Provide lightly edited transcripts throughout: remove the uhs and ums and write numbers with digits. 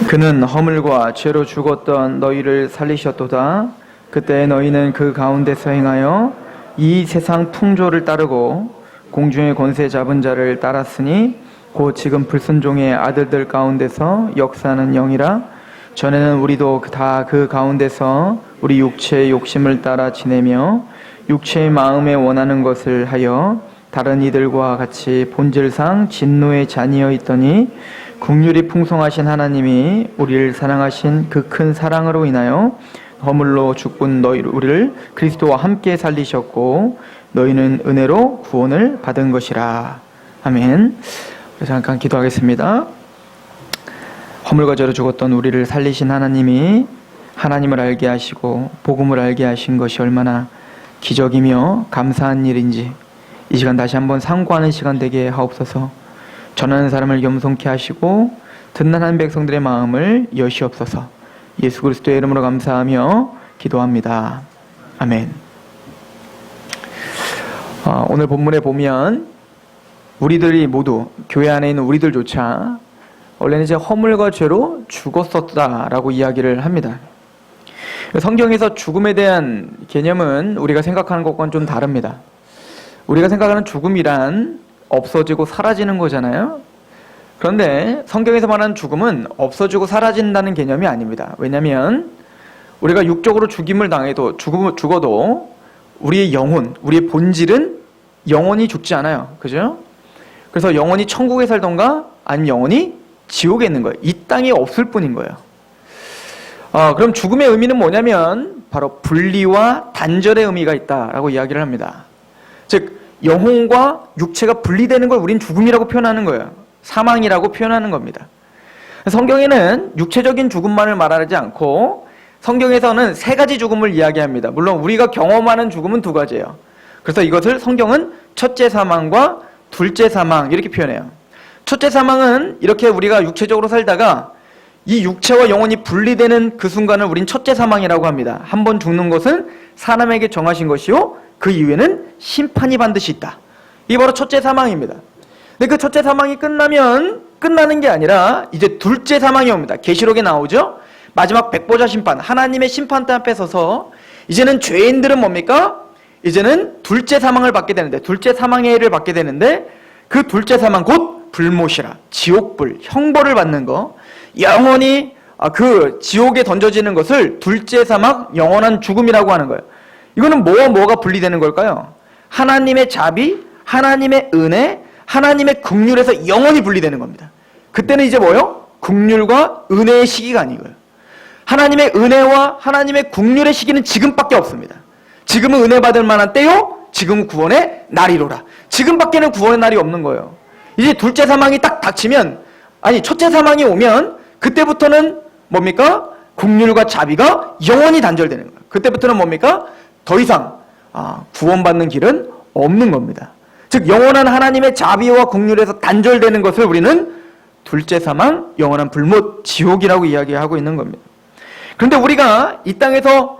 그는 허물과 죄로 죽었던 너희를 살리셨도다. 그때 너희는 그 가운데서 행하여 이 세상 풍조를 따르고 공중의 권세 잡은 자를 따랐으니 곧 지금 불순종의 아들들 가운데서 역사하는 영이라. 전에는 우리도 다 그 가운데서 우리 육체의 욕심을 따라 지내며 육체의 마음에 원하는 것을 하여 다른 이들과 같이 본질상 진노의 자녀여 있더니 긍휼이 풍성하신 하나님이 우리를 사랑하신 그 큰 사랑으로 인하여 허물로 죽은 우리를 그리스도와 함께 살리셨고 너희는 은혜로 구원을 받은 것이라. 아멘. 잠깐 기도하겠습니다. 허물과 죄로 죽었던 우리를 살리신 하나님이 하나님을 알게 하시고 복음을 알게 하신 것이 얼마나 기적이며 감사한 일인지 이 시간 다시 한번 상고하는 시간 되게 하옵소서. 전하는 사람을 겸손케 하시고 듣는 백성들의 마음을 여시옵소서. 예수 그리스도의 이름으로 감사하며 기도합니다. 아멘. 오늘 본문에 보면 우리들이 모두, 교회 안에 있는 우리들조차 원래는 이제 허물과 죄로 죽었었다라고 이야기를 합니다. 성경에서 죽음에 대한 개념은 우리가 생각하는 것과는 좀 다릅니다. 우리가 생각하는 죽음이란 없어지고 사라지는 거잖아요. 그런데 성경에서 말하는 죽음은 없어지고 사라진다는 개념이 아닙니다. 왜냐하면 우리가 육적으로 죽임을 당해도 죽어도 우리의 영혼, 우리의 본질은 영원히 죽지 않아요. 그죠? 그래서 영원히 천국에 살던가 아니면 영원히 지옥에 있는 거예요. 이 땅에 없을 뿐인 거예요. 그럼 죽음의 의미는 뭐냐면 바로 분리와 단절의 의미가 있다라고 이야기를 합니다. 즉 영혼과 육체가 분리되는 걸 우린 죽음이라고 표현하는 거예요. 사망이라고 표현하는 겁니다. 성경에는 육체적인 죽음만을 말하지 않고 성경에서는 세 가지 죽음을 이야기합니다. 물론 우리가 경험하는 죽음은 두 가지예요. 그래서 이것을 성경은 첫째 사망과 둘째 사망 이렇게 표현해요. 첫째 사망은 이렇게 우리가 육체적으로 살다가 이 육체와 영혼이 분리되는 그 순간을 우린 첫째 사망이라고 합니다. 한 번 죽는 것은 사람에게 정하신 것이요 그 이후에는 심판이 반드시 있다. 이게 바로 첫째 사망입니다. 근데 그 첫째 사망이 끝나면 끝나는 게 아니라 이제 둘째 사망이 옵니다. 계시록에 나오죠. 마지막 백보자 심판, 하나님의 심판대 앞에 서서 이제는 죄인들은 뭡니까? 이제는 둘째 사망을 받게 되는데, 둘째 사망의 해를 받게 되는데 그 둘째 사망 곧 불못이라, 지옥불, 형벌을 받는 거, 영원히 그 지옥에 던져지는 것을 둘째 사망, 영원한 죽음이라고 하는 거예요. 이거는 뭐와 뭐가 분리되는 걸까요? 하나님의 자비, 하나님의 은혜, 하나님의 긍휼에서 영원히 분리되는 겁니다. 그때는 이제 뭐요? 긍휼과 은혜의 시기가 아니고요. 하나님의 은혜와 하나님의 긍휼의 시기는 지금밖에 없습니다. 지금은 은혜 받을 만한 때요, 지금은 구원의 날이로라. 지금밖에는 구원의 날이 없는 거예요. 이제 둘째 사망이 딱 닥치면, 아니 첫째 사망이 오면 그때부터는 뭡니까? 긍휼과 자비가 영원히 단절되는 거예요. 그때부터는 뭡니까? 더 이상 구원받는 길은 없는 겁니다. 즉 영원한 하나님의 자비와 긍휼에서 단절되는 것을 우리는 둘째 사망, 영원한 불못, 지옥이라고 이야기하고 있는 겁니다. 그런데 우리가 이 땅에서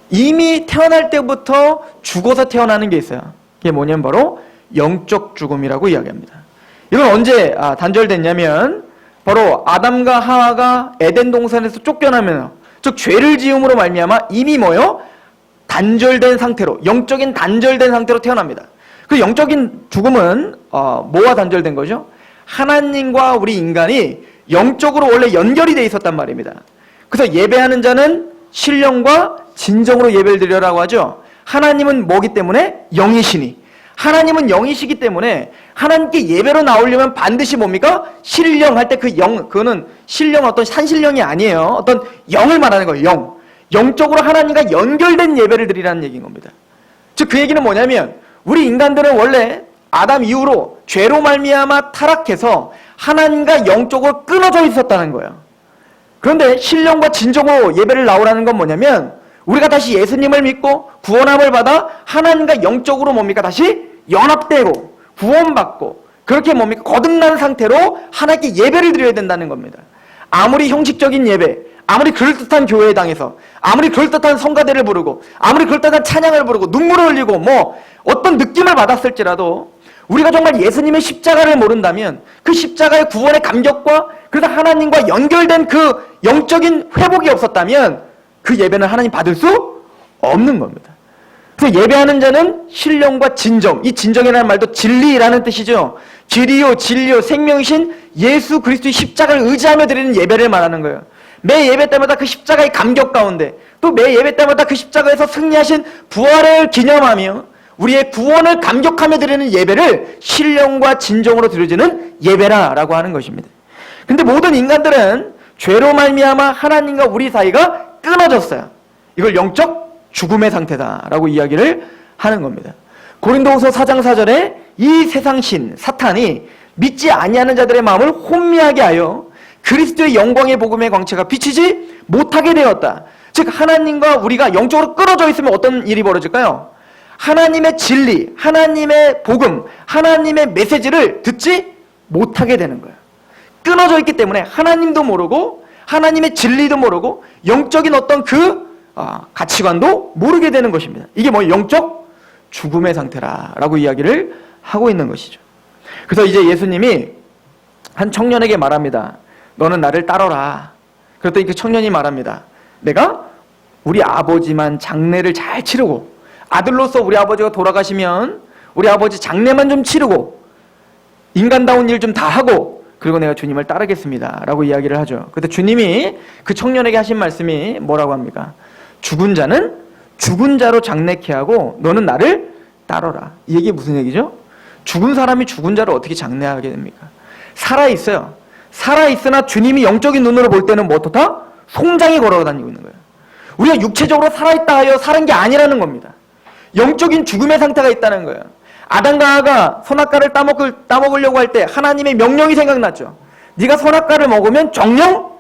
이미 태어날 때부터 죽어서 태어나는 게 있어요. 그게 뭐냐면 바로 영적 죽음이라고 이야기합니다. 이건 언제 단절됐냐면 바로 아담과 하와가 에덴 동산에서 쫓겨나면, 즉 죄를 지음으로 말미암아 이미 뭐요? 단절된 상태로, 영적인 단절된 상태로 태어납니다. 그 영적인 죽음은 뭐와 단절된 거죠? 하나님과 우리 인간이 영적으로 원래 연결이 돼 있었단 말입니다. 그래서 예배하는 자는 신령과 진정으로 예배를 드리라고 하죠. 하나님은 뭐기 때문에? 영이시니. 하나님은 영이시기 때문에 하나님께 예배로 나오려면 반드시 뭡니까? 신령 할 때 그 영, 그거는 신령, 어떤 산신령이 아니에요. 어떤 영을 말하는 거예요. 영. 영적으로 하나님과 연결된 예배를 드리라는 얘기인 겁니다. 즉 그 얘기는 뭐냐면 우리 인간들은 원래 아담 이후로 죄로 말미암아 타락해서 하나님과 영적으로 끊어져 있었다는 거예요. 그런데 신령과 진정으로 예배를 나오라는 건 뭐냐면 우리가 다시 예수님을 믿고 구원함을 받아 하나님과 영적으로 뭡니까? 다시 연합되고 구원받고 그렇게 뭡니까? 거듭난 상태로 하나님께 예배를 드려야 된다는 겁니다. 아무리 형식적인 예배, 아무리 그럴듯한 교회에 당해서, 아무리 그럴듯한 성가대를 부르고, 아무리 그럴듯한 찬양을 부르고, 눈물을 흘리고, 뭐 어떤 느낌을 받았을지라도 우리가 정말 예수님의 십자가를 모른다면 그 십자가의 구원의 감격과 그래서 하나님과 연결된 그 영적인 회복이 없었다면 그 예배는 하나님 받을 수 없는 겁니다. 그래서 예배하는 자는 신령과 진정, 이 진정이라는 말도 진리라는 뜻이죠. 진리요 진리요 생명이신 예수 그리스도의 십자가를 의지하며 드리는 예배를 말하는 거예요. 매 예배 때마다 그 십자가의 감격 가운데, 또 매 예배 때마다 그 십자가에서 승리하신 부활을 기념하며 우리의 구원을 감격하며 드리는 예배를 신령과 진정으로 드려지는 예배라고 하는 것입니다. 근데 모든 인간들은 죄로 말미암아 하나님과 우리 사이가 끊어졌어요. 이걸 영적 죽음의 상태다라고 이야기를 하는 겁니다. 고린도후서 4장 4절에 이 세상신 사탄이 믿지 아니하는 자들의 마음을 혼미하게 하여 그리스도의 영광의 복음의 광채가 비치지 못하게 되었다. 즉 하나님과 우리가 영적으로 끊어져 있으면 어떤 일이 벌어질까요? 하나님의 진리, 하나님의 복음, 하나님의 메시지를 듣지 못하게 되는 거예요. 끊어져 있기 때문에 하나님도 모르고 하나님의 진리도 모르고 영적인 어떤 그 가치관도 모르게 되는 것입니다. 이게 뭐 영적 죽음의 상태라고 이야기를 하고 있는 것이죠. 그래서 이제 예수님이 한 청년에게 말합니다. 너는 나를 따르라. 그랬더니 그 청년이 말합니다. 내가 우리 아버지만 장례를 잘 치르고, 아들로서 우리 아버지가 돌아가시면 우리 아버지 장례만 좀 치르고 인간다운 일 좀 다 하고 그리고 내가 주님을 따르겠습니다 라고 이야기를 하죠. 그때 주님이 그 청년에게 하신 말씀이 뭐라고 합니까? 죽은 자는 죽은 자로 장례케 하고 너는 나를 따르라. 이 얘기 무슨 얘기죠? 죽은 사람이 죽은 자를 어떻게 장례하게 됩니까? 살아있어요. 살아있으나 주님이 영적인 눈으로 볼 때는 뭐 어떻다? 송장이 걸어다니고 있는 거예요. 우리가 육체적으로 살아있다 하여 사는 게 아니라는 겁니다. 영적인 죽음의 상태가 있다는 거예요. 아담과 하와가 선악과를 따먹으려고 할 때 하나님의 명령이 생각났죠. 네가 선악과를 먹으면 정령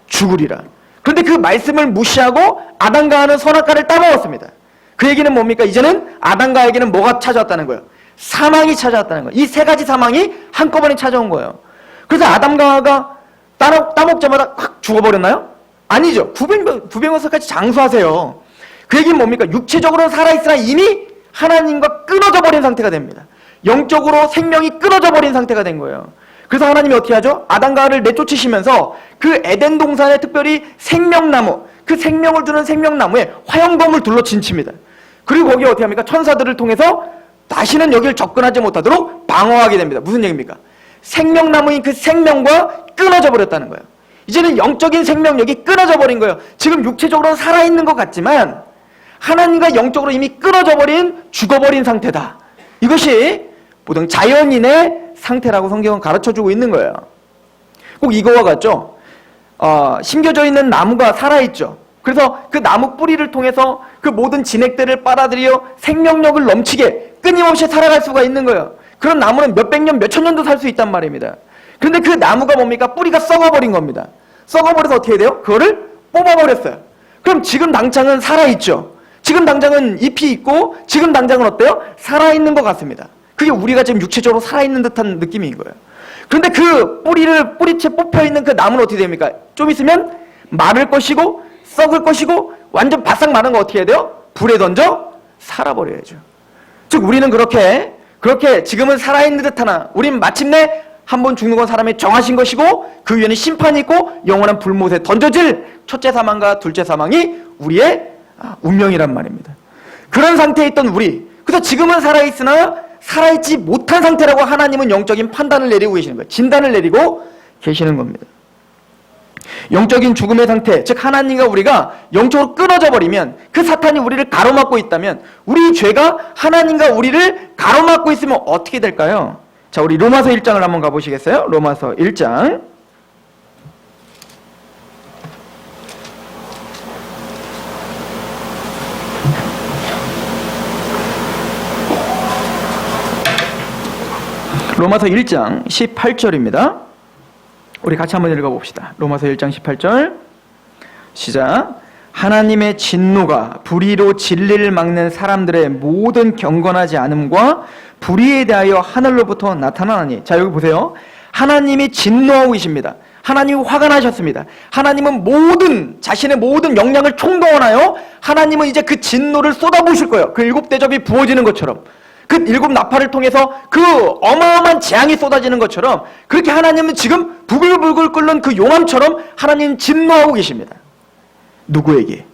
죽으리라. 그런데 그 말씀을 무시하고 아담과 하와는 선악과를 따먹었습니다. 그 얘기는 뭡니까? 이제는 아담과 하와에게는 뭐가 찾아왔다는 거예요? 사망이 찾아왔다는 거예요. 이 세 가지 사망이 한꺼번에 찾아온 거예요. 그래서 아담과 하와가 따먹자마자 확 죽어버렸나요? 아니죠. 900년까지 장수하세요. 그 얘기는 뭡니까? 육체적으로 살아있으나 이미 하나님과 끊어져 버린 상태가 됩니다. 영적으로 생명이 끊어져 버린 상태가 된 거예요. 그래서 하나님이 어떻게 하죠? 아담과 하와를 내쫓으시면서 그 에덴 동산에 특별히 생명나무, 그 생명을 주는 생명나무에 화형검을 둘러 진칩니다. 그리고 거기에 어떻게 합니까? 천사들을 통해서 다시는 여기를 접근하지 못하도록 방어하게 됩니다. 무슨 얘기입니까? 생명나무인 그 생명과 끊어져 버렸다는 거예요. 이제는 영적인 생명력이 끊어져 버린 거예요. 지금 육체적으로는 살아있는 것 같지만 하나님과 영적으로 이미 끊어져 버린, 죽어버린 상태다. 이것이 보통 자연인의 상태라고 성경은 가르쳐주고 있는 거예요. 꼭 이거와 같죠? 심겨져 있는 나무가 살아있죠. 그래서 그 나무 뿌리를 통해서 그 모든 진액들을 빨아들여 생명력을 넘치게 끊임없이 살아갈 수가 있는 거예요. 그런 나무는 몇백 년, 몇천 년도 살 수 있단 말입니다. 그런데 그 나무가 뭡니까? 뿌리가 썩어버린 겁니다. 썩어버려서 어떻게 돼요? 그거를 뽑아버렸어요. 그럼 지금 당장은 살아있죠. 지금 당장은 잎이 있고 지금 당장은 어때요? 살아있는 것 같습니다. 그게 우리가 지금 육체적으로 살아있는 듯한 느낌인 거예요. 그런데 그 뿌리채 뽑혀있는 그 나무는 어떻게 됩니까? 좀 있으면 마를 것이고 썩을 것이고 완전 바싹 마른 거 어떻게 해야 돼요? 불에 던져 살아버려야죠. 즉 우리는 그렇게 지금은 살아있는 듯하나 우린 마침내 한 번 죽는 건 사람이 정하신 것이고 그 위에는 심판이 있고 영원한 불못에 던져질 첫째 사망과 둘째 사망이 우리의 운명이란 말입니다. 그런 상태에 있던 우리, 그래서 지금은 살아있으나 살아있지 못한 상태라고 하나님은 영적인 판단을 내리고 계시는 거예요. 진단을 내리고 계시는 겁니다. 영적인 죽음의 상태, 즉 하나님과 우리가 영적으로 끊어져 버리면, 그 사탄이 우리를 가로막고 있다면, 우리 죄가 하나님과 우리를 가로막고 있으면 어떻게 될까요? 자, 우리 로마서 1장을 한번 가보시겠어요? 로마서 1장. 로마서 1장 18절입니다. 우리 같이 한번 읽어봅시다. 로마서 1장 18절 시작. 하나님의 진노가 불의로 진리를 막는 사람들의 모든 경건하지 않음과 불의에 대하여 하늘로부터 나타나니. 자, 여기 보세요. 하나님이 진노하고 계십니다. 하나님이 화가 나셨습니다. 하나님은 자신의 모든 역량을 총동원하여 하나님은 이제 그 진노를 쏟아부으실 거예요. 그 일곱 대접이 부어지는 것처럼. 그 7 나팔을 통해서 그 어마어마한 재앙이 쏟아지는 것처럼 그렇게 하나님은 지금 부글부글 끓는 그 용암처럼 하나님 진노하고 계십니다. 누구에게?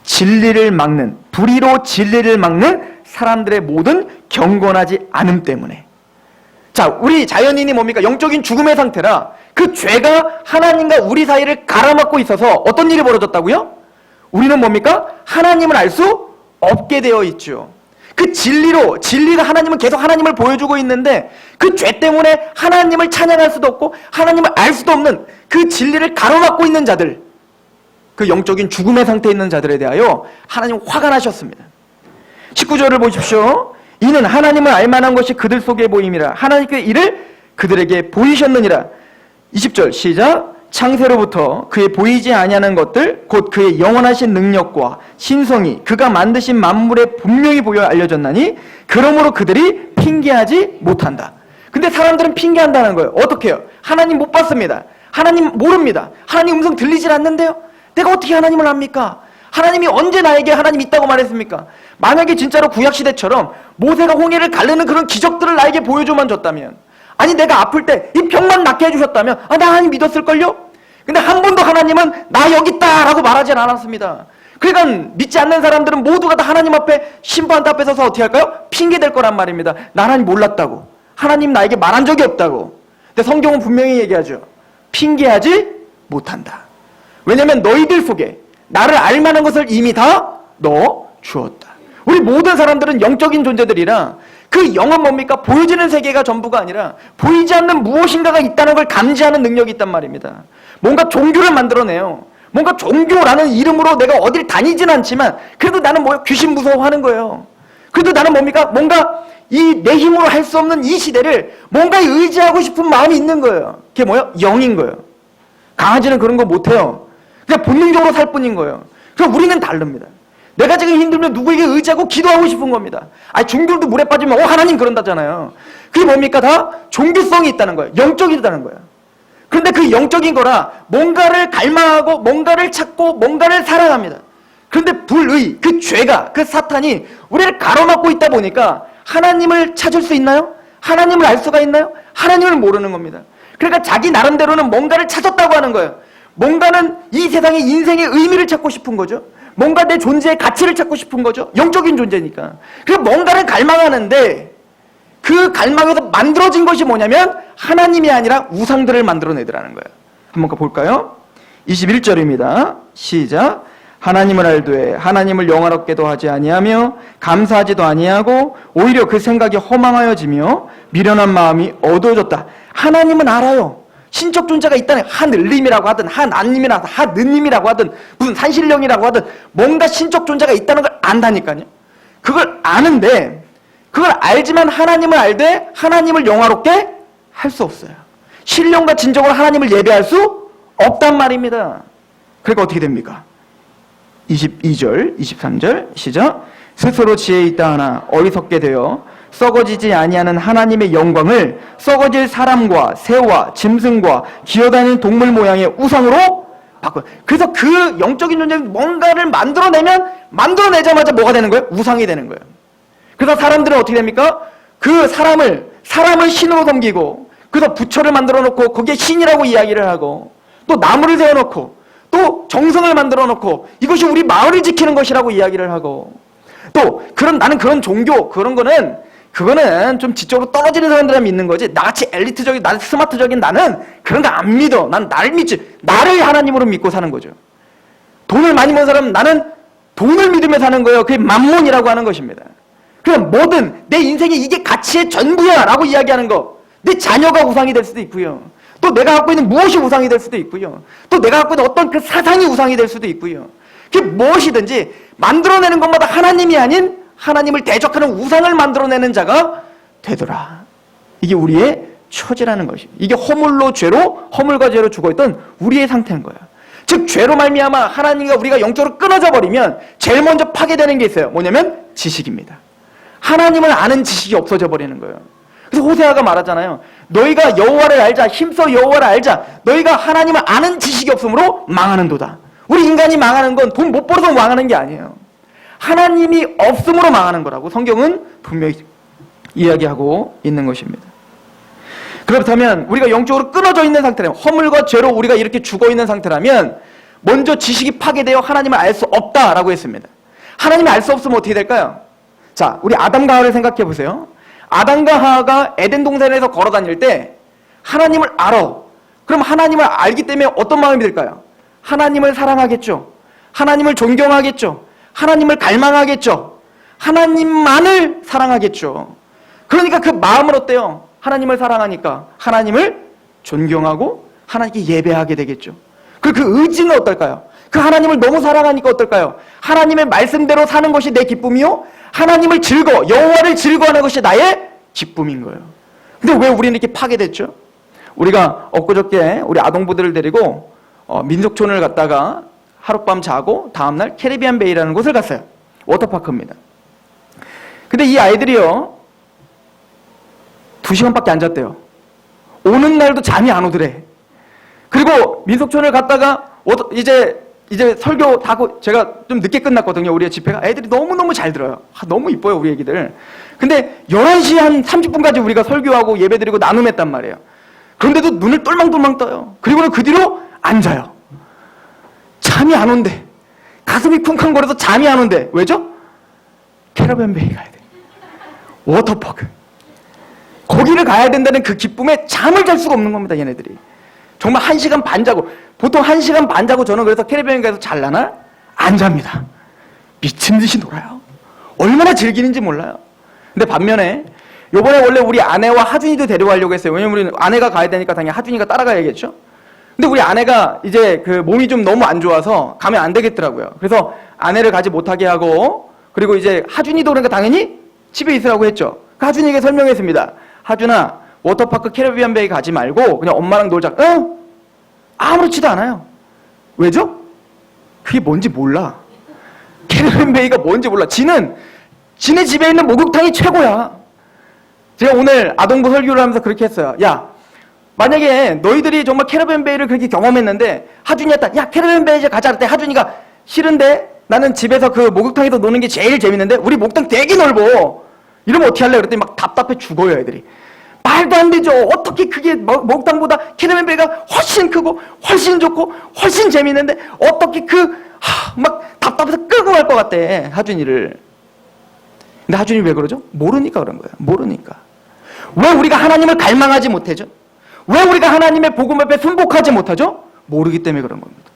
진리를 막는, 불의로 진리를 막는 사람들의 모든 경건하지 않음 때문에. 자, 우리 자연인이 뭡니까? 영적인 죽음의 상태라 그 죄가 하나님과 우리 사이를 가로막고 있어서 어떤 일이 벌어졌다고요? 우리는 뭡니까? 하나님을 알 수 없게 되어 있죠. 그 진리가 하나님은 계속 하나님을 보여주고 있는데 그 죄 때문에 하나님을 찬양할 수도 없고 하나님을 알 수도 없는 그 진리를 가로막고 있는 자들, 그 영적인 죽음의 상태에 있는 자들에 대하여 하나님 화가 나셨습니다. 19절을 보십시오. 이는 하나님을 알만한 것이 그들 속에 보임이라 하나님께 이를 그들에게 보이셨느니라. 20절 시작. 창세로부터 그의 보이지 아니하는 것들 곧 그의 영원하신 능력과 신성이 그가 만드신 만물에 분명히 보여 알려졌나니 그러므로 그들이 핑계하지 못한다. 근데 사람들은 핑계한다는 거예요. 어떻게 해요? 하나님 못 봤습니다. 하나님 모릅니다. 하나님 음성 들리질 않는데요. 내가 어떻게 하나님을 압니까? 하나님이 언제 나에게 하나님 있다고 말했습니까? 만약에 진짜로 구약시대처럼 모세가 홍해를 가르는 그런 기적들을 나에게 보여줘만 줬다면, 아니 내가 아플 때 이 병만 낫게 해주셨다면 나 하나님 믿었을걸요? 근데 한 번도 하나님은 나 여기 있다 라고 말하지 않았습니다. 그러니까 믿지 않는 사람들은 모두가 다 하나님 앞에 심판대 앞에 서서 어떻게 할까요? 핑계댈 거란 말입니다. 나 하나님 몰랐다고, 하나님 나에게 말한 적이 없다고. 근데 성경은 분명히 얘기하죠. 핑계하지 못한다. 왜냐하면 너희들 속에 나를 알만한 것을 이미 다 넣어 주었다. 우리 모든 사람들은 영적인 존재들이라 그 영은 뭡니까? 보여지는 세계가 전부가 아니라 보이지 않는 무엇인가가 있다는 걸 감지하는 능력이 있단 말입니다. 뭔가 종교를 만들어내요. 뭔가 종교라는 이름으로 내가 어딜 다니진 않지만 그래도 나는 뭐예요? 귀신 무서워하는 거예요. 그래도 나는 뭡니까? 뭔가 이 내 힘으로 할 수 없는 이 시대를 뭔가에 의지하고 싶은 마음이 있는 거예요. 그게 뭐예요? 영인 거예요. 강아지는 그런 거 못해요. 그냥 본능적으로 살 뿐인 거예요. 그럼 우리는 다릅니다. 내가 지금 힘들면 누구에게 의지하고 기도하고 싶은 겁니다. 아니 종교도 물에 빠지면 하나님 그런다잖아요. 그게 뭡니까? 다 종교성이 있다는 거예요. 영적이다는 거예요. 그런데 그 영적인 거라 뭔가를 갈망하고 뭔가를 찾고 뭔가를 사랑합니다. 그런데 불의, 그 죄가, 그 사탄이 우리를 가로막고 있다 보니까 하나님을 찾을 수 있나요? 하나님을 알 수가 있나요? 하나님을 모르는 겁니다. 그러니까 자기 나름대로는 뭔가를 찾았다고 하는 거예요. 뭔가는 이 세상의 인생의 의미를 찾고 싶은 거죠. 뭔가 내 존재의 가치를 찾고 싶은 거죠. 영적인 존재니까. 그래서 뭔가를 갈망하는데 그 갈망에서 만들어진 것이 뭐냐면 하나님이 아니라 우상들을 만들어내더라는 거예요. 한번 볼까요? 21절입니다. 시작. 하나님을 알되 하나님을 영화롭게도 하지 아니하며 감사하지도 아니하고 오히려 그 생각이 허망하여지며 미련한 마음이 어두워졌다. 하나님은 알아요. 신적 존재가 있다는, 하늘님이라고 하든 하나님이라고 하든 하느님이라고 하든 무슨 산신령이라고 하든 뭔가 신적 존재가 있다는 걸 안다니까요. 그걸 아는데 그걸 알지만 하나님을 알되 하나님을 영화롭게 할 수 없어요. 신령과 진정으로 하나님을 예배할 수 없단 말입니다. 그러니까 어떻게 됩니까? 22절 23절 시작. 스스로 지혜 있다 하나 어리석게 되어 썩어지지 아니하는 하나님의 영광을 썩어질 사람과 새와 짐승과 기어다니는 동물 모양의 우상으로 바꿔요. 그래서 그 영적인 존재는 뭔가를 만들어내자마자 뭐가 되는 거예요? 우상이 되는 거예요. 그래서 사람들은 어떻게 됩니까? 그 사람을 신으로 섬기고 그래서 부처를 만들어 놓고 거기에 신이라고 이야기를 하고 또 나무를 세워놓고 또 정성을 만들어 놓고 이것이 우리 마을을 지키는 것이라고 이야기를 하고 또 나는 그런 종교 그거는 좀 지적으로 떨어지는 사람들만 믿는 거지 나같이 엘리트적인 나는 스마트적인 나는 그런 거 안 믿어. 난 나를 믿지. 나를 하나님으로 믿고 사는 거죠. 돈을 많이 번 사람은 나는 돈을 믿으며 사는 거예요. 그게 만몬이라고 하는 것입니다. 그럼 뭐든 내 인생에 이게 가치의 전부야 라고 이야기하는 거. 내 자녀가 우상이 될 수도 있고요. 또 내가 갖고 있는 무엇이 우상이 될 수도 있고요. 또 내가 갖고 있는 어떤 그 사상이 우상이 될 수도 있고요. 그게 무엇이든지 만들어내는 것마다 하나님이 아닌 하나님을 대적하는 우상을 만들어내는 자가 되더라. 이게 우리의 처지라는 것입니다. 이게 허물과 죄로 죽어있던 우리의 상태인 거야. 즉 죄로 말미암아 하나님과 우리가 영적으로 끊어져 버리면 제일 먼저 파괴되는 게 있어요. 뭐냐면 지식입니다. 하나님을 아는 지식이 없어져 버리는 거예요. 그래서 호세아가 말하잖아요. 너희가 여호와를 알자. 힘써 여호와를 알자. 너희가 하나님을 아는 지식이 없으므로 망하는도다. 우리 인간이 망하는 건 돈 못 벌어서 망하는 게 아니에요. 하나님이 없음으로 망하는 거라고 성경은 분명히 이야기하고 있는 것입니다. 그렇다면 우리가 영적으로 끊어져 있는 상태라면, 허물과 죄로 우리가 이렇게 죽어 있는 상태라면 먼저 지식이 파괴되어 하나님을 알 수 없다라고 했습니다. 하나님을 알 수 없으면 어떻게 될까요? 자, 우리 아담과 하와를 생각해 보세요. 아담과 하와가 에덴 동산에서 걸어 다닐 때 하나님을 알아. 그럼 하나님을 알기 때문에 어떤 마음이 들까요? 하나님을 사랑하겠죠. 하나님을 존경하겠죠. 하나님을 갈망하겠죠. 하나님만을 사랑하겠죠. 그러니까 그 마음은 어때요? 하나님을 사랑하니까 하나님을 존경하고 하나님께 예배하게 되겠죠. 그리고 그 의지는 어떨까요? 그 하나님을 너무 사랑하니까 어떨까요? 하나님의 말씀대로 사는 것이 내 기쁨이요, 하나님을 여호와를 즐거워하는 것이 나의 기쁨인 거예요. 근데 왜 우리는 이렇게 파괴됐죠? 우리가 엊그저께 우리 아동부들을 데리고 민속촌을 갔다가 하룻밤 자고 다음날 캐리비안 베이라는 곳을 갔어요. 워터파크입니다. 근데 이 아이들이요, 2시간밖에 안 잤대요. 오는 날도 잠이 안 오더래. 그리고 민속촌을 갔다가 이제 설교 다 하고, 제가 좀 늦게 끝났거든요, 우리의 집회가. 애들이 너무너무 잘 들어요. 너무 이뻐요, 우리 애기들. 근데 11시 한 30분까지 우리가 설교하고 예배드리고 나눔했단 말이에요. 그런데도 눈을 똘망똘망 떠요. 그리고는 그 뒤로 안 자요. 잠이 안 온대. 가슴이 쿵쾅거려서 잠이 안 온대. 왜죠? 캐러밴 베이 가야 돼. 워터파크. 거기를 가야 된다는 그 기쁨에 잠을 잘 수가 없는 겁니다, 얘네들이. 정말 1시간 반 자고, 보통 1시간 반 자고 저는 그래서 캐리비안 가서 잘라나? 안 잡니다. 미친 듯이 놀아요. 얼마나 즐기는지 몰라요. 근데 반면에 요번에 원래 우리 아내와 하준이도 데려가려고 했어요. 왜냐면 우리는 아내가 가야 되니까 당연히 하준이가 따라가야겠죠. 근데 우리 아내가 이제 그 몸이 좀 너무 안 좋아서 가면 안 되겠더라고요. 그래서 아내를 가지 못하게 하고, 그리고 이제 하준이도 그러니까 당연히 집에 있으라고 했죠. 그 하준이에게 설명했습니다. 하준아, 워터파크 캐리비안 베이 가지 말고 그냥 엄마랑 놀자. 응? 아무렇지도 않아요. 왜죠? 그게 뭔지 몰라. 캐리비안 베이가 뭔지 몰라. 지네 집에 있는 목욕탕이 최고야. 제가 오늘 아동부 설교를 하면서 그렇게 했어요. 야, 만약에 너희들이 정말 캐리비안 베이를 그렇게 경험했는데 하준이한테 야, 캐리비안 베이 이제 가자 그랬더니 하준이가 싫은데 나는 집에서 그 목욕탕에서 노는 게 제일 재밌는데 우리 목욕탕 되게 넓어. 이러면 어떻게 할래? 그랬더니 막 답답해 죽어요, 애들이. 말도 안 되죠. 어떻게 그게 목욕탕보다 캐리비안 베이가 훨씬 크고 훨씬 좋고 훨씬 재밌는데 어떻게 막 답답해서 끌고 갈 것 같대, 하준이를. 근데 하준이 왜 그러죠? 모르니까 그런 거예요. 모르니까. 왜 우리가 하나님을 갈망하지 못하죠? 왜 우리가 하나님의 복음 앞에 순복하지 못하죠? 모르기 때문에 그런 겁니다.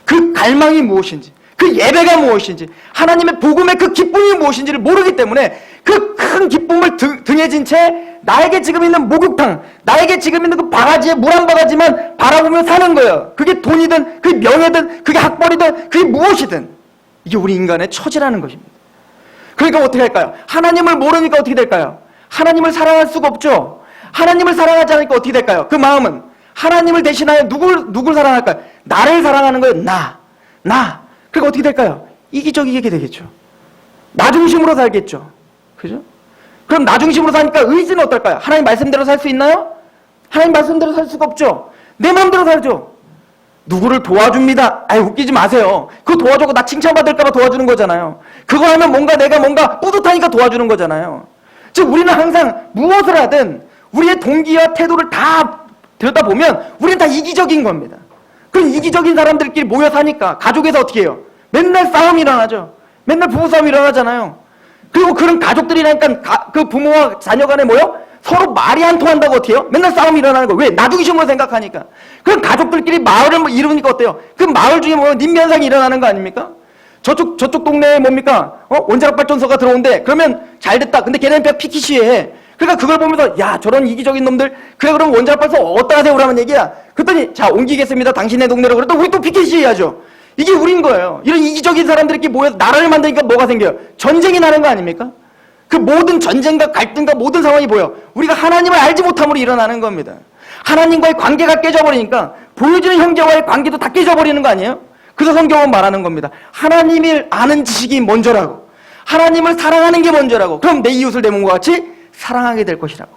그 갈망이 무엇인지, 그 예배가 무엇인지, 하나님의 복음의 그 기쁨이 무엇인지를 모르기 때문에 그 큰 기쁨을 등에 진 채 나에게 지금 있는 목욕탕, 나에게 지금 있는 그 바가지에 물 한 바가지만 바라보며 사는 거예요. 그게 돈이든 그게 명예든 그게 학벌이든 그게 무엇이든 이게 우리 인간의 처지라는 것입니다. 그러니까 어떻게 할까요? 하나님을 모르니까 어떻게 될까요? 하나님을 사랑할 수가 없죠. 하나님을 사랑하지 않으니까 어떻게 될까요? 그 마음은 하나님을 대신하여 누굴 사랑할까요? 나를 사랑하는 거예요. 나. 그러니까 어떻게 될까요? 이기적이게 되겠죠. 나 중심으로 살겠죠. 그죠? 그럼 나 중심으로 사니까 의지는 어떨까요? 하나님 말씀대로 살 수 있나요? 하나님 말씀대로 살 수가 없죠. 내 마음대로 살죠. 누구를 도와줍니다. 웃기지 마세요. 그거 도와주고 나 칭찬받을까 봐 도와주는 거잖아요. 그거 하면 내가 뭔가 뿌듯하니까 도와주는 거잖아요. 즉 우리는 항상 무엇을 하든 우리의 동기와 태도를 다 들여다보면 우리는 다 이기적인 겁니다. 그럼 이기적인 사람들끼리 모여 사니까 가족에서 어떻게 해요? 맨날 싸움이 일어나죠. 맨날 부부싸움이 일어나잖아요. 그리고 그런 가족들이라니까 그 부모와 자녀 간에 모여 서로 말이 안 통한다고 어떻게 해요? 맨날 싸움이 일어나는 거예요. 왜? 나 중심으로 생각하니까. 그럼 가족들끼리 마을을 이루니까 어때요? 그 마을 중에 보면 님면상이 일어나는 거 아닙니까? 저쪽 동네에 뭡니까? 원자력 발전소가 들어온대. 그러면 잘 됐다. 근데 걔네는 그냥 피키시해. 그러니까 그걸 보면서 야, 저런 이기적인 놈들, 그래 그럼 원자력 발전소 어디다가 세우라는 얘기야. 그랬더니 자, 옮기겠습니다. 당신네 동네로. 그랬더니 우리 또 피키시해야죠. 이게 우린 거예요. 이런 이기적인 사람들끼리 모여서 나라를 만드니까 뭐가 생겨요? 전쟁이 나는 거 아닙니까? 그 모든 전쟁과 갈등과 모든 상황이 뭐예요? 우리가 하나님을 알지 못함으로 일어나는 겁니다. 하나님과의 관계가 깨져버리니까 보여지는 형제와의 관계도 다 깨져버리는 거 아니에요? 그래서 성경은 말하는 겁니다. 하나님을 아는 지식이 먼저라고, 하나님을 사랑하는 게 먼저라고, 그럼 내 이웃을 내 몸과 같이 사랑하게 될 것이라고.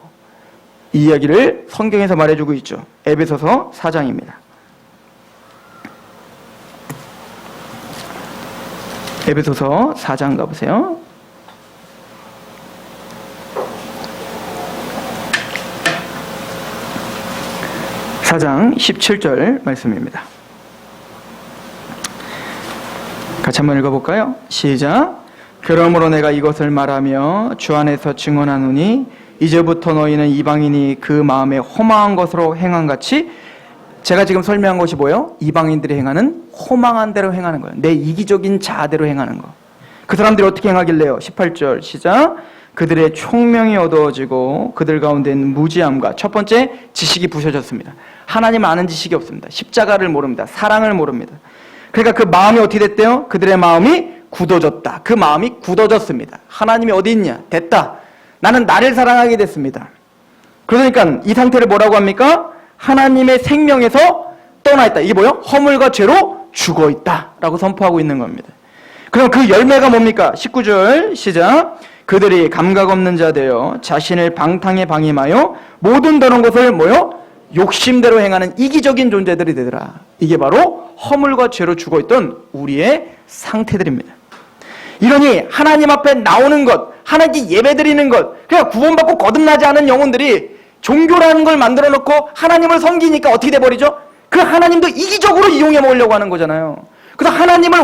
이 이야기를 성경에서 말해주고 있죠. 에베소서 4장입니다. 에베소서 4장 가보세요. 4장 17절 말씀입니다. 같이 한번 읽어볼까요? 시작. 그러므로 내가 이것을 말하며 주 안에서 증언하노니 이제부터 너희는 이방인이 그 마음에 허망한 것으로 행한 같이, 제가 지금 설명한 것이 뭐예요? 이방인들이 행하는 허망한 대로 행하는 거예요. 내 이기적인 자아대로 행하는 거. 그 사람들이 어떻게 행하길래요? 18절 시작. 그들의 총명이 어두워지고 그들 가운데 있는 무지함과, 첫 번째 지식이 부셔졌습니다. 하나님 아는 지식이 없습니다. 십자가를 모릅니다. 사랑을 모릅니다. 그러니까 그 마음이 어떻게 됐대요? 그들의 마음이 굳어졌다. 그 마음이 굳어졌습니다. 하나님이 어디 있냐? 됐다. 나는 나를 사랑하게 됐습니다. 그러니까 이 상태를 뭐라고 합니까? 하나님의 생명에서 떠나 있다. 이게 뭐예요? 허물과 죄로 죽어 있다 라고 선포하고 있는 겁니다. 그럼 그 열매가 뭡니까? 19절 시작. 그들이 감각 없는 자 되어 자신을 방탕에 방임하여 모든 더러운 것을 뭐요? 욕심대로 행하는 이기적인 존재들이 되더라. 이게 바로 허물과 죄로 죽어있던 우리의 상태들입니다. 이러니 하나님 앞에 나오는 것, 하나님께 예배드리는 것, 그냥 구원받고 거듭나지 않은 영혼들이 종교라는 걸 만들어 놓고 하나님을 섬기니까 어떻게 돼버리죠? 그 하나님도 이기적으로 이용해 먹으려고 하는 거잖아요. 그래서 하나님을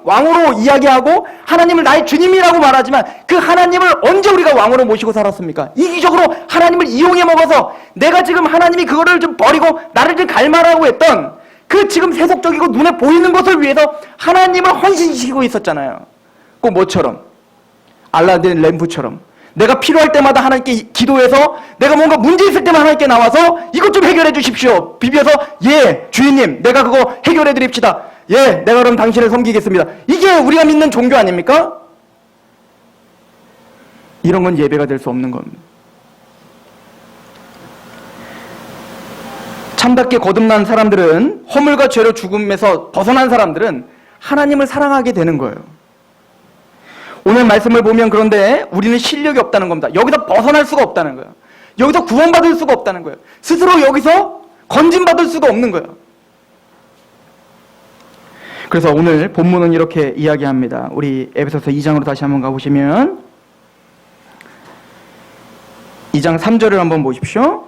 왕으로 이야기하고 하나님을 나의 주님이라고 말하지만 그 하나님을 언제 우리가 왕으로 모시고 살았습니까? 이기적으로 하나님을 이용해 먹어서 내가 지금 하나님이 그거를 좀 버리고 나를 좀 갈망하고 했던 그 지금 세속적이고 눈에 보이는 것을 위해서 하나님을 헌신시키고 있었잖아요. 꼭 뭐처럼? 알라딘 램프처럼 내가 필요할 때마다 하나님께 기도해서 내가 뭔가 문제 있을 때만 하나님께 나와서 이것 좀 해결해 주십시오. 비벼서 예 주인님 내가 그거 해결해 드립시다. 예 내가 그럼 당신을 섬기겠습니다. 이게 우리가 믿는 종교 아닙니까? 이런 건 예배가 될 수 없는 겁니다. 참답게 거듭난 사람들은, 허물과 죄로 죽음에서 벗어난 사람들은 하나님을 사랑하게 되는 거예요. 오늘 말씀을 보면 그런데 우리는 실력이 없다는 겁니다. 여기서 벗어날 수가 없다는 거예요. 여기서 구원받을 수가 없다는 거예요. 스스로 여기서 건진받을 수가 없는 거예요. 그래서 오늘 본문은 이렇게 이야기합니다. 우리 에베소서 2장으로 다시 한번 가보시면 2장 3절을 한번 보십시오.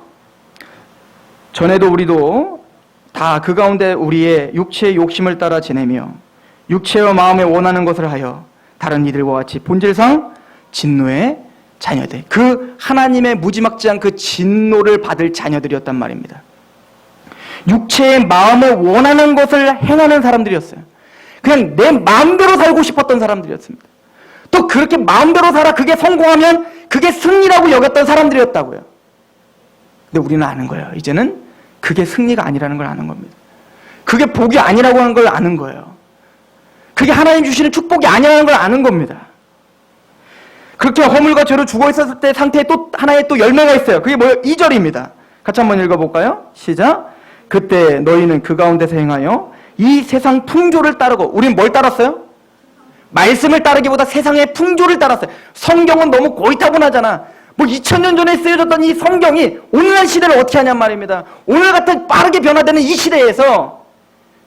전에도 우리도 다 그 가운데 우리의 육체의 욕심을 따라 지내며 육체와 마음에 원하는 것을 하여 다른 이들과 같이 본질상 진노의 자녀들, 그 하나님의 무지막지한 그 진노를 받을 자녀들이었단 말입니다. 육체의 마음에 원하는 것을 행하는 사람들이었어요. 그냥 내 마음대로 살고 싶었던 사람들이었습니다. 또 그렇게 마음대로 살아 그게 성공하면 그게 승리라고 여겼던 사람들이었다고요. 근데 우리는 아는 거예요. 이제는 그게 승리가 아니라는 걸 아는 겁니다. 그게 복이 아니라고 하는 걸 아는 거예요. 그게 하나님 주시는 축복이 아니라는 걸 아는 겁니다. 그렇게 허물과 죄로 죽어 있었을 때 상태에 또 하나의 또 열매가 있어요. 그게 뭐예요? 2절입니다. 같이 한번 읽어볼까요? 시작. 그때 너희는 그 가운데서 행하여 이 세상 풍조를 따르고, 우린 뭘 따랐어요? 말씀을 따르기보다 세상의 풍조를 따랐어요. 성경은 너무 고리타분하잖아. 뭐 2000년 전에 쓰여졌던 이 성경이 오늘날 시대를 어떻게 하냔 말입니다. 오늘 같은 빠르게 변화되는 이 시대에서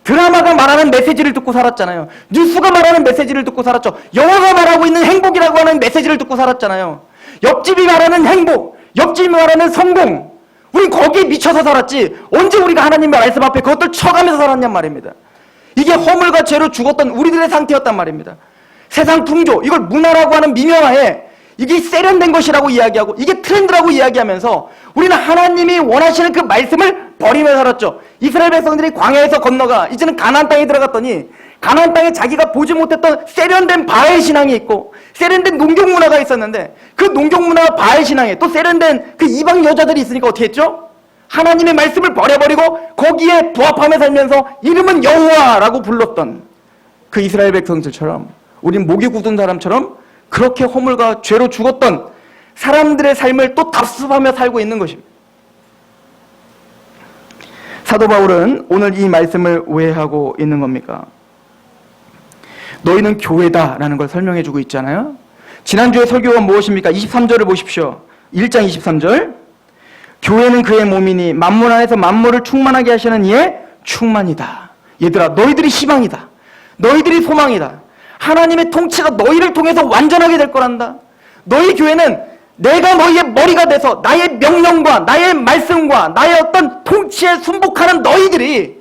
드라마가 말하는 메시지를 듣고 살았잖아요. 뉴스가 말하는 메시지를 듣고 살았죠. 영화가 말하고 있는 행복이라고 하는 메시지를 듣고 살았잖아요. 옆집이 말하는 행복, 옆집이 말하는 성공, 우린 거기에 미쳐서 살았지 언제 우리가 하나님의 말씀 앞에 그것들 쳐가면서 살았냔 말입니다. 이게 허물과 죄로 죽었던 우리들의 상태였단 말입니다. 세상 풍조, 이걸 문화라고 하는 미명하에 이게 세련된 것이라고 이야기하고 이게 트렌드라고 이야기하면서 우리는 하나님이 원하시는 그 말씀을 버리며 살았죠. 이스라엘 백성들이 광야에서 건너가 이제는 가나안 땅에 들어갔더니 가나안 땅에 자기가 보지 못했던 세련된 바알 신앙이 있고 세련된 농경 문화가 있었는데 그 농경 문화와 바알 신앙에 또 세련된 그 이방 여자들이 있으니까 어떻게 했죠? 하나님의 말씀을 버려버리고 거기에 부합하며 살면서 이름은 여호와라고 불렀던 그 이스라엘 백성들처럼 우린 목이 굳은 사람처럼 그렇게 허물과 죄로 죽었던 사람들의 삶을 또 답습하며 살고 있는 것입니다. 사도 바울은 오늘 이 말씀을 왜 하고 있는 겁니까? 너희는 교회다라는 걸 설명해 주고 있잖아요. 지난주에 설교가 무엇입니까? 23절을 보십시오. 1장 23절. 교회는 그의 몸이니 만물 안에서 만물을 충만하게 하시는 이의 충만이다. 얘들아, 너희들이 희망이다. 너희들이 소망이다. 하나님의 통치가 너희를 통해서 완전하게 될 거란다. 너희 교회는 내가 너희의 머리가 돼서 나의 명령과 나의 말씀과 나의 어떤 통치에 순복하는 너희들이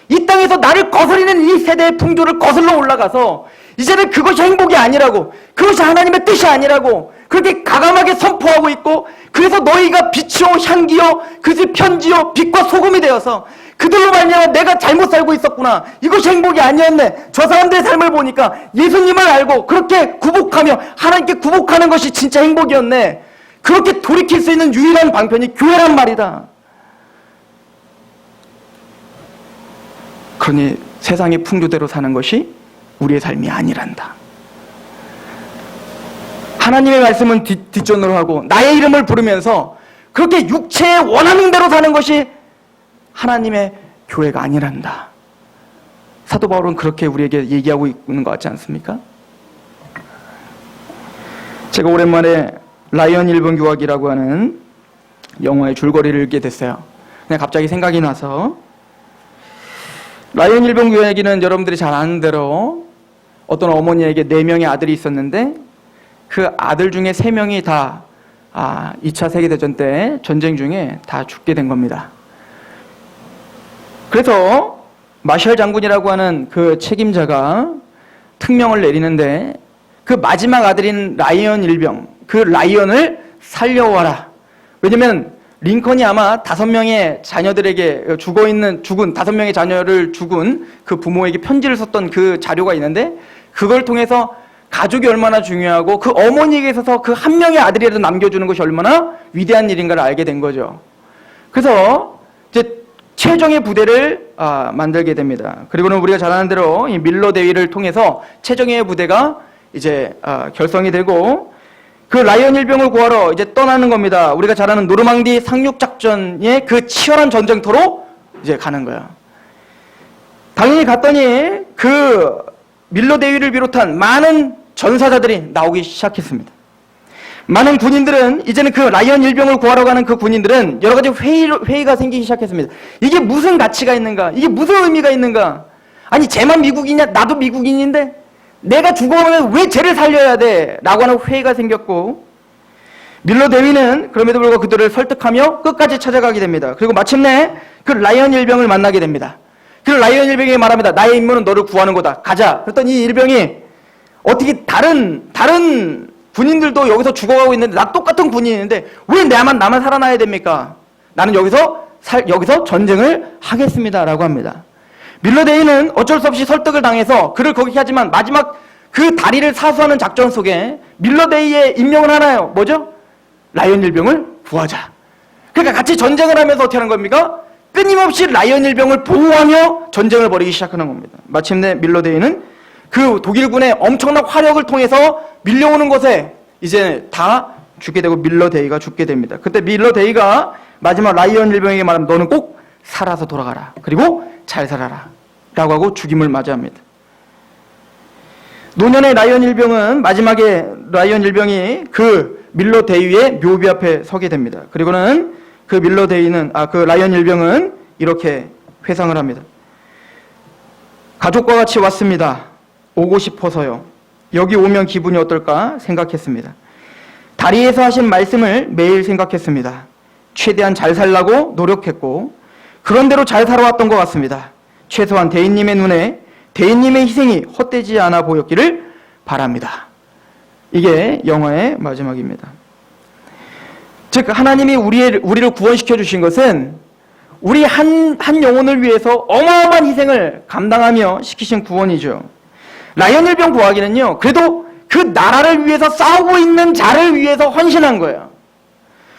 이 땅에서 나를 거스리는 이 세대의 풍조를 거슬러 올라가서 이제는 그것이 행복이 아니라고, 그것이 하나님의 뜻이 아니라고 그렇게 가감하게 선포하고 있고, 그래서 너희가 빛이요 향기요 그것이 편지요 빛과 소금이 되어서 그들로 말미암아 내가 잘못 살고 있었구나, 이것이 행복이 아니었네, 저 사람들의 삶을 보니까 예수님을 알고 그렇게 구복하며 하나님께 구복하는 것이 진짜 행복이었네, 그렇게 돌이킬 수 있는 유일한 방편이 교회란 말이다. 그러니 세상의 풍조대로 사는 것이 우리의 삶이 아니란다. 하나님의 말씀은 뒷전으로 하고 나의 이름을 부르면서 그렇게 육체의 원하는 대로 사는 것이 하나님의 교회가 아니란다. 사도 바울은 그렇게 우리에게 얘기하고 있는 것 같지 않습니까? 제가 오랜만에 라이언 일본 교학이라고 하는 영화의 줄거리를 읽게 됐어요. 그냥 갑자기 생각이 나서, 라이언 일본 교학기는 여러분들이 잘 아는 대로 어떤 어머니에게 4명의 아들이 있었는데 그 아들 중에 3명이 다 2차 세계대전 때 전쟁 중에 다 죽게 된 겁니다. 그래서 마셜 장군이라고 하는 그 책임자가 특명을 내리는데 그 마지막 아들인 라이언 일병, 그 라이언을 살려와라. 왜냐면 링컨이 아마 5명의 자녀들에게 죽은 5명의 자녀를 죽은 그 부모에게 편지를 썼던 그 자료가 있는데, 그걸 통해서 가족이 얼마나 중요하고 그 어머니에게 있어서 그 한 명의 아들이라도 남겨주는 것이 얼마나 위대한 일인가를 알게 된 거죠. 그래서 이제 최종의 부대를 만들게 됩니다. 그리고는 우리가 잘 아는 대로 이 밀러 대위를 통해서 최종의 부대가 이제 결성이 되고 그 라이언 일병을 구하러 이제 떠나는 겁니다. 우리가 잘 아는 노르망디 상륙 작전의 그 치열한 전쟁터로 이제 가는 거예요. 당연히 갔더니 그 밀러 대위를 비롯한 많은 전사자들이 나오기 시작했습니다. 많은 군인들은 이제는 그 라이언 일병을 구하러 가는 그 군인들은 여러 가지 회의가 생기기 시작했습니다. 이게 무슨 가치가 있는가? 이게 무슨 의미가 있는가? 아니 쟤만 미국인이냐? 나도 미국인인데 내가 죽어오면 왜 쟤를 살려야 돼? 라고 하는 회의가 생겼고, 밀러 대위는 그럼에도 불구하고 그들을 설득하며 끝까지 찾아가게 됩니다. 그리고 마침내 그 라이언 일병을 만나게 됩니다. 그 라이언 일병이 말합니다. 나의 임무는 너를 구하는 거다. 가자. 그랬더니 이 일병이 어떻게 다른 군인들도 여기서 죽어가고 있는데 나 똑같은 군인인데 왜 나만 살아나야 됩니까? 나는 여기서 전쟁을 하겠습니다. 라고 합니다. 밀러 대위는 어쩔 수 없이 설득을 당해서 그를 거기 하지만 마지막 그 다리를 사수하는 작전 속에 밀러 대위의 임명은 하나요. 뭐죠? 라이언 일병을 구하자. 그러니까 같이 전쟁을 하면서 어떻게 하는 겁니까? 끊임없이 라이언 일병을 보호하며 전쟁을 벌이기 시작하는 겁니다. 마침내 밀러 대위는 그 독일군의 엄청난 화력을 통해서 밀려오는 것에 이제 다 죽게 되고 밀러 대위가 죽게 됩니다. 그때 밀러 대위가 마지막 라이언 일병에게 말하면 너는 꼭 살아서 돌아가라. 그리고 잘 살아라. 라고 하고 죽임을 맞이합니다. 노년의 라이언 일병은 마지막에 라이언 일병이 그 밀러 대위의 묘비 앞에 서게 됩니다. 그리고는 그 밀러 대위는 그 라이언 일병은 이렇게 회상을 합니다. 가족과 같이 왔습니다. 오고 싶어서요. 여기 오면 기분이 어떨까 생각했습니다. 다리에서 하신 말씀을 매일 생각했습니다. 최대한 잘 살라고 노력했고 그런대로 잘 살아왔던 것 같습니다. 최소한 대인님의 눈에 대인님의 희생이 헛되지 않아 보였기를 바랍니다. 이게 영화의 마지막입니다. 즉 하나님이 우리를 구원시켜 주신 것은 우리 한 영혼을 위해서 어마어마한 희생을 감당하며 시키신 구원이죠. 라이언 일병 구하기는요, 그래도 그 나라를 위해서 싸우고 있는 자를 위해서 헌신한 거예요.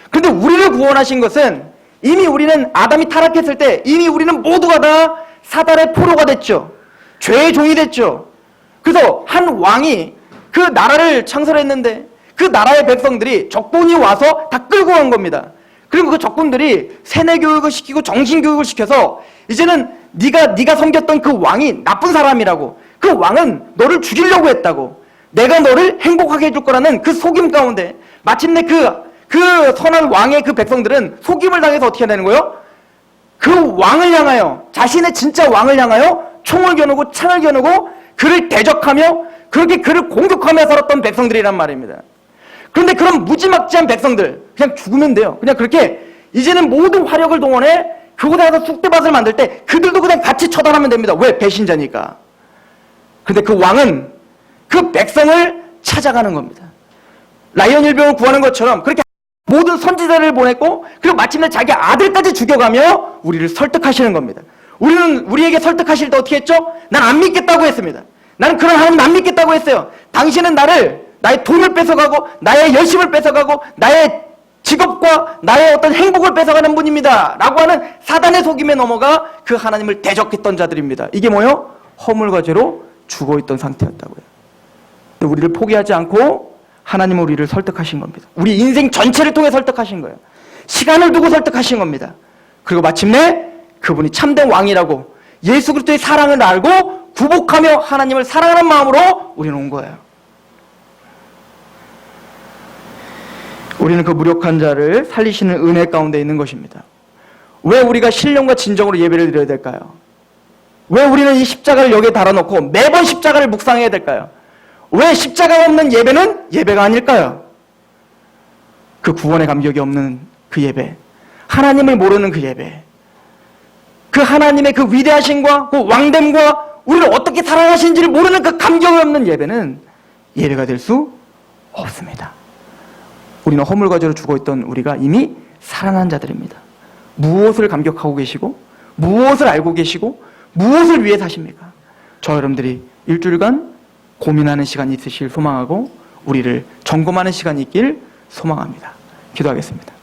그런데 우리를 구원하신 것은 이미 우리는 아담이 타락했을 때 이미 우리는 모두가 다 사단의 포로가 됐죠. 죄의 종이 됐죠. 그래서 한 왕이 그 나라를 창설했는데 그 나라의 백성들이 적군이 와서 다 끌고 간 겁니다. 그리고 그 적군들이 세뇌 교육을 시키고 정신 교육을 시켜서 이제는 네가 섬겼던 그 왕이 나쁜 사람이라고, 그 왕은 너를 죽이려고 했다고, 내가 너를 행복하게 해줄 거라는 그 속임 가운데 마침내 그 선한 왕의 그 백성들은 속임을 당해서 어떻게 되는 거예요? 그 왕을 향하여, 자신의 진짜 왕을 향하여 총을 겨누고 창을 겨누고 그를 대적하며 그렇게 그를 공격하며 살았던 백성들이란 말입니다. 그런데 그런 무지막지한 백성들 그냥 죽으면 돼요. 그냥 그렇게 이제는 모든 화력을 동원해 그곳에 가서 쑥대밭을 만들 때 그들도 그냥 같이 처단하면 됩니다. 왜? 배신자니까. 그런데 그 왕은 그 백성을 찾아가는 겁니다. 라이언 일병을 구하는 것처럼 그렇게 모든 선지자를 보냈고 그리고 마침내 자기 아들까지 죽여가며 우리를 설득하시는 겁니다. 우리는 우리에게 설득하실 때 어떻게 했죠? 난 안 믿겠다고 했습니다. 나는 그런 하나님 안 믿겠다고 했어요. 당신은 나의 돈을 뺏어가고 나의 열심을 뺏어가고 나의 직업과 나의 어떤 행복을 뺏어가는 분입니다. 라고 하는 사단의 속임에 넘어가 그 하나님을 대적했던 자들입니다. 이게 뭐요? 허물과 죄로 죽어있던 상태였다고요. 근데 우리를 포기하지 않고 하나님은 우리를 설득하신 겁니다. 우리 인생 전체를 통해 설득하신 거예요. 시간을 두고 설득하신 겁니다. 그리고 마침내 그분이 참된 왕이라고 예수 그리스도의 사랑을 알고 구복하며 하나님을 사랑하는 마음으로 우리는 온 거예요. 우리는 그 무력한 자를 살리시는 은혜 가운데 있는 것입니다. 왜 우리가 신령과 진정으로 예배를 드려야 될까요? 왜 우리는 이 십자가를 여기에 달아놓고 매번 십자가를 묵상해야 될까요? 왜 십자가가 없는 예배는 예배가 아닐까요? 그 구원의 감격이 없는 그 예배, 하나님을 모르는 그 예배, 그 하나님의 그 위대하심과 그 왕됨과 우리를 어떻게 사랑하시는지를 모르는 그 감격이 없는 예배는 예배가 될 수 없습니다. 우리는 허물과 죄로 죽어있던 우리가 이미 살아난 자들입니다. 무엇을 감격하고 계시고 무엇을 알고 계시고 무엇을 위해 사십니까? 저 여러분들이 일주일간 고민하는 시간이 있으실 소망하고 우리를 점검하는 시간이 있길 소망합니다. 기도하겠습니다.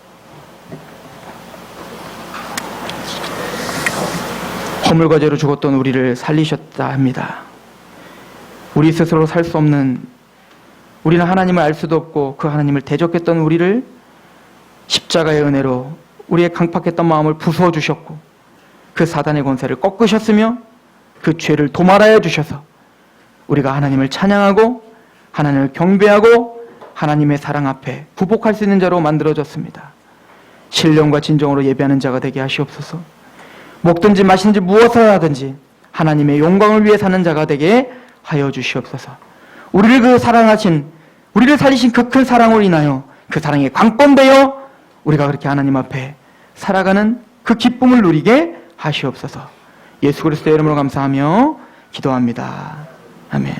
허물과 죄로 죽었던 우리를 살리셨다 합니다. 우리 스스로 살 수 없는, 우리는 하나님을 알 수도 없고 그 하나님을 대적했던 우리를 십자가의 은혜로 우리의 강팍했던 마음을 부수어 주셨고 그 사단의 권세를 꺾으셨으며 그 죄를 도말하여 주셔서 우리가 하나님을 찬양하고 하나님을 경배하고 하나님의 사랑 앞에 부복할 수 있는 자로 만들어졌습니다. 신령과 진정으로 예배하는 자가 되게 하시옵소서. 먹든지 마시든지 무엇을 하든지 하나님의 영광을 위해 사는 자가 되게 하여 주시옵소서. 우리를 살리신 그 큰 사랑으로 인하여 그 사랑에 강권되어 우리가 그렇게 하나님 앞에 살아가는 그 기쁨을 누리게 하시옵소서. 예수 그리스도의 이름으로 감사하며 기도합니다. 아멘.